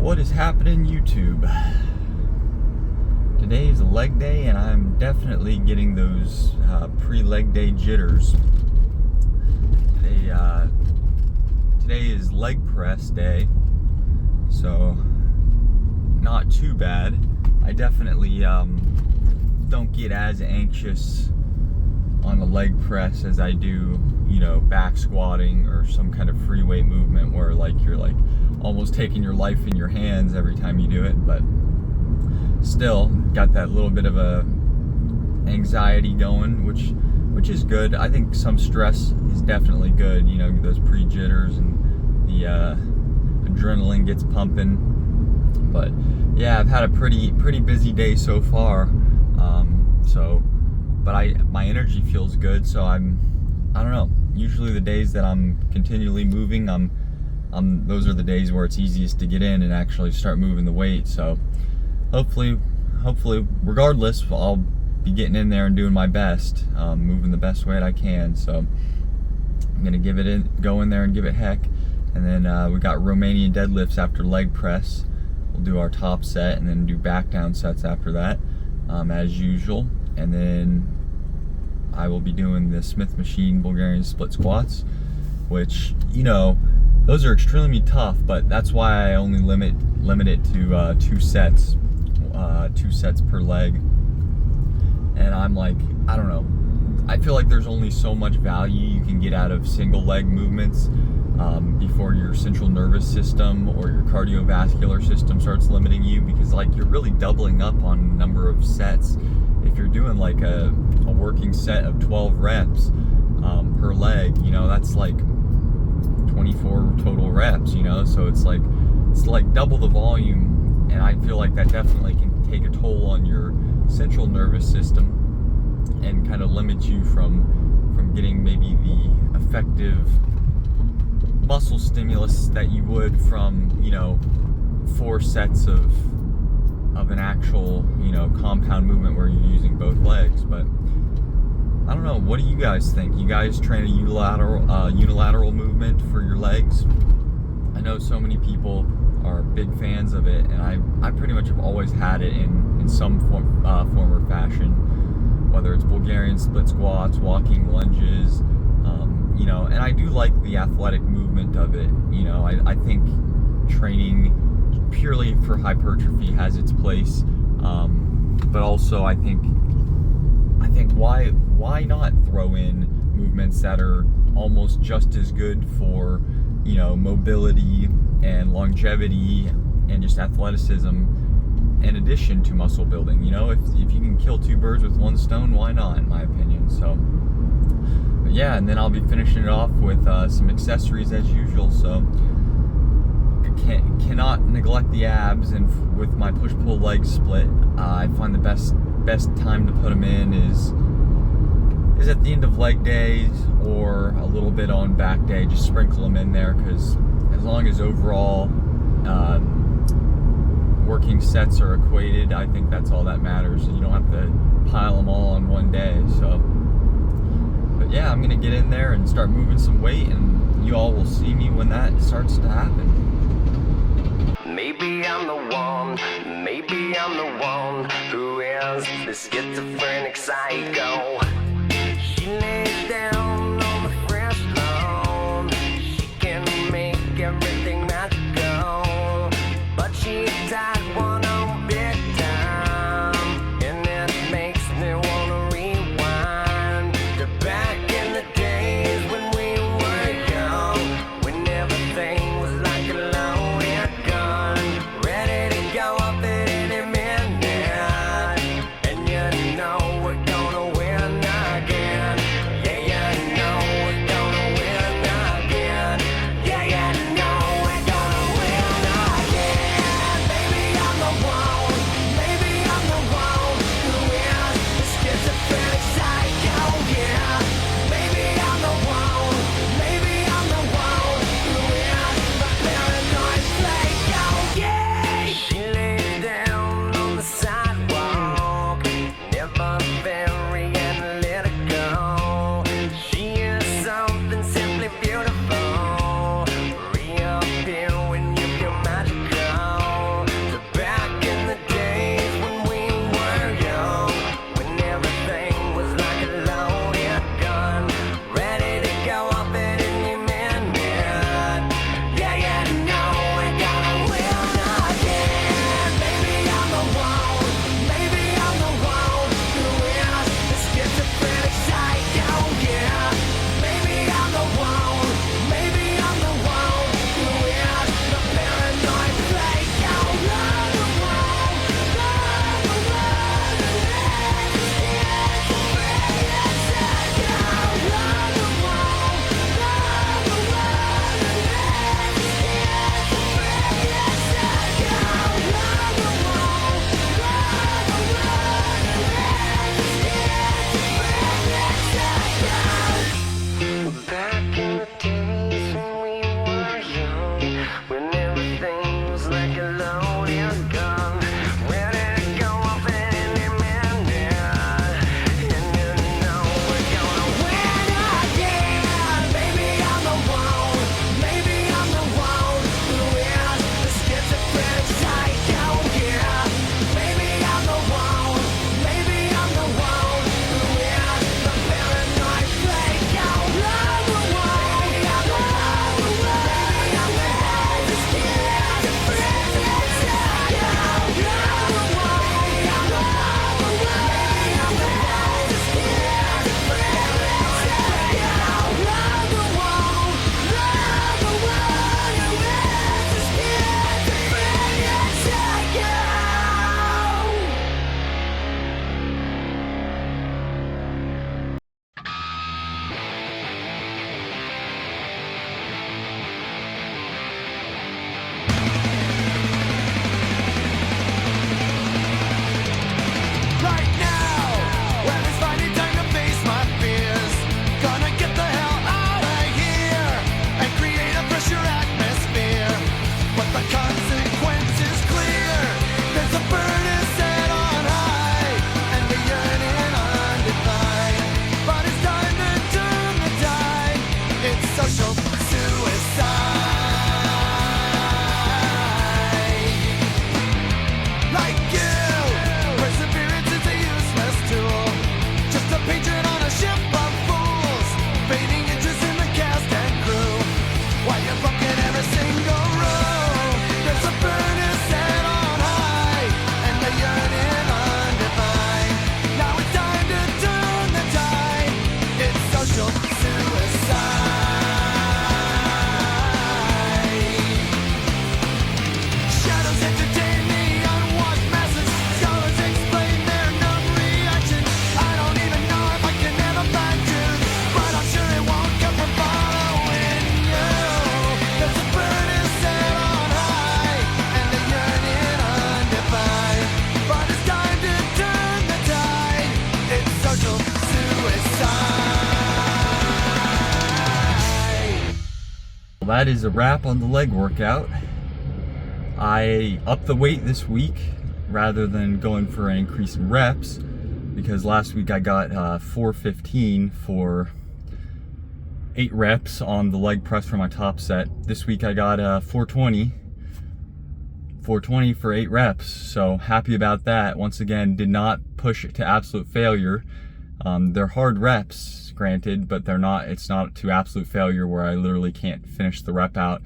What is happening, YouTube? Today is a leg day, and I'm definitely getting those pre-leg day jitters. Today is leg press day, so not too bad. I definitely don't get as anxious on a leg press as I do, back squatting or some kind of free weight movement where you're almost taking your life in your hands every time you do it. But still got that little bit of a anxiety going, which is good. I think some stress is definitely good, those pre-jitters and the adrenaline gets pumping. But yeah, I've had a pretty busy day so far. But my energy feels good, so I don't know. Usually the days that I'm continually moving, those are the days where it's easiest to get in and actually start moving the weight. So hopefully, regardless, I'll be getting in there and doing my best, moving the best weight I can. So I'm gonna go in there and give it heck. And then we got Romanian deadlifts after leg press. We'll do our top set and then do back down sets after that, as usual. And then I will be doing the Smith machine Bulgarian split squats, which, those are extremely tough, but that's why I only limit it to 2 sets per leg. And I'm I don't know, I feel like there's only so much value you can get out of single leg movements before your central nervous system or your cardiovascular system starts limiting you, because you're really doubling up on number of sets. If you're doing a working set of 12 reps per leg, that's 24 total reps, so it's double the volume. And I feel like that definitely can take a toll on your central nervous system and kind of limit you from getting maybe the effective muscle stimulus that you would from 4 sets of an actual compound movement where you're using both legs. But I don't know, what do you guys think? You guys train a unilateral movement for your legs? I know so many people are big fans of it, and I pretty much have always had it in some form or fashion, whether it's Bulgarian split squats, walking lunges, and I do like the athletic movement of it. I think training purely for hypertrophy has its place, but also I think why not throw in movements that are almost just as good for mobility and longevity and just athleticism in addition to muscle building. If you can kill 2 birds with 1 stone, why not, in my opinion. So but yeah, and then I'll be finishing it off with some accessories as usual. So cannot neglect the abs, and with my push-pull leg split, I find the best time to put them in is at the end of leg days or a little bit on back day. Just sprinkle them in there, because as long as overall working sets are equated, I think that's all that matters. You don't have to pile them all on one day. So but yeah, I'm gonna get in there and start moving some weight, and you all will see me when that starts to happen. Maybe I'm the one who is the schizophrenic psycho. She lays down on the fresh lawn. She can make everything magical, but she's tied one on big time, and it makes me wanna rewind to back in the days when we were young, when everything was like a loaded gun, ready to go up at any minute, and we're gonna win again. Yeah, consequences clear. There's a burden set on high, and the yearning undefined. But it's time to turn the tide. It's social suicide. Like you, perseverance is a useless tool. Just a patron on a ship of fools, fading interest in the cast and crew. While you're bucking every single rule, there's a burden set on high, and the yearning undefined. Now it's time to turn the tide. It's social suicide. Shadows entertain the unwashed masses. Scholars explain their numb reaction. I don't even know if I can ever find truth, but I'm sure it won't come from following you. There's a burden set on high, and the yearning undefined. But it's time to turn the tide. It's social suicide. Well, that is a wrap on the leg workout. I upped the weight this week rather than going for an increase in reps, because last week I got 415 for 8 reps on the leg press for my top set. This week I got 420 for 8 reps, so happy about that. Once again, did not push it to absolute failure. They're hard reps, granted, but it's not to absolute failure where I literally can't finish the rep out.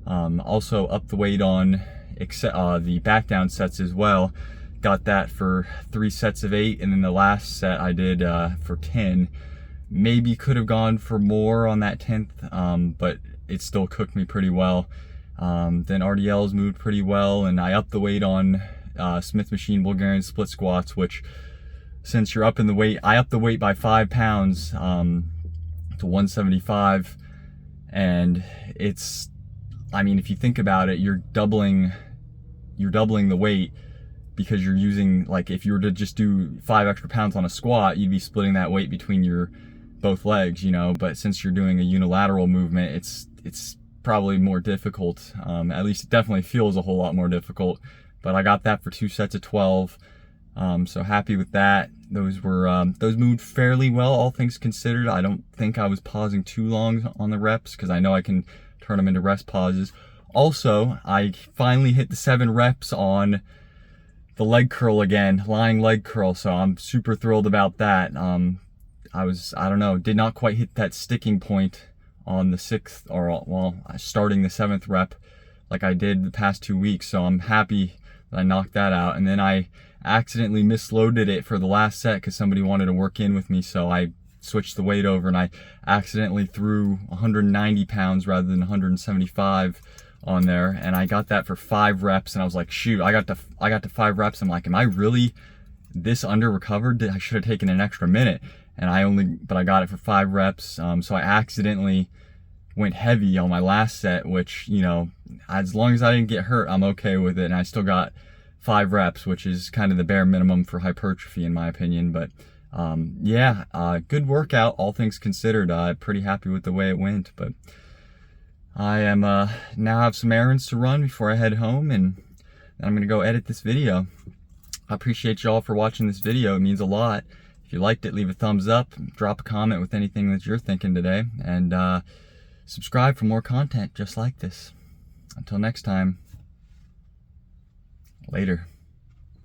Also up the weight on the back down sets as well. Got that for 3 sets of 8, and then the last set I did for 10. Maybe could have gone for more on that 10th, but it still cooked me pretty well. Then RDLs moved pretty well, and I upped the weight on Smith machine Bulgarian split squats, which, since you're up in the weight, I upped the weight by 5 pounds to 175, and it's, I mean, if you think about it, you're doubling the weight, because you're using, like, if you were to just do 5 extra pounds on a squat, you'd be splitting that weight between your both legs, you know. But since you're doing a unilateral movement, it's probably more difficult. At least it definitely feels a whole lot more difficult. But I got that for 2 sets of 12. So happy with that. Those moved fairly well, all things considered. I don't think I was pausing too long on the reps, because I know I can turn them into rest pauses. Also, I finally hit the 7 reps on the leg curl again, lying leg curl, so I'm super thrilled about that. I don't know, did not quite hit that sticking point on the 6th, or, well, starting the 7th rep like I did the past 2 weeks, so I'm happy that I knocked that out. And then I accidentally misloaded it for the last set because somebody wanted to work in with me, so I switched the weight over and I accidentally threw 190 pounds rather than 175 on there, and I got that for 5 reps, and I was like, shoot, I got to 5 reps. I'm like, am I really this under recovered? I should have taken an extra minute. And but I got it for 5 reps. So I accidentally went heavy on my last set, which, you know, as long as I didn't get hurt, I'm okay with it. And I still got 5 reps, which is kind of the bare minimum for hypertrophy in my opinion. But yeah, good workout, all things considered. Pretty happy with the way it went. But I am now have some errands to run before I head home, and then I'm gonna go edit this video. I appreciate y'all for watching this video. It means a lot. If you liked it, leave a thumbs up, drop a comment with anything that you're thinking today, and subscribe for more content just like this. Until next time, later.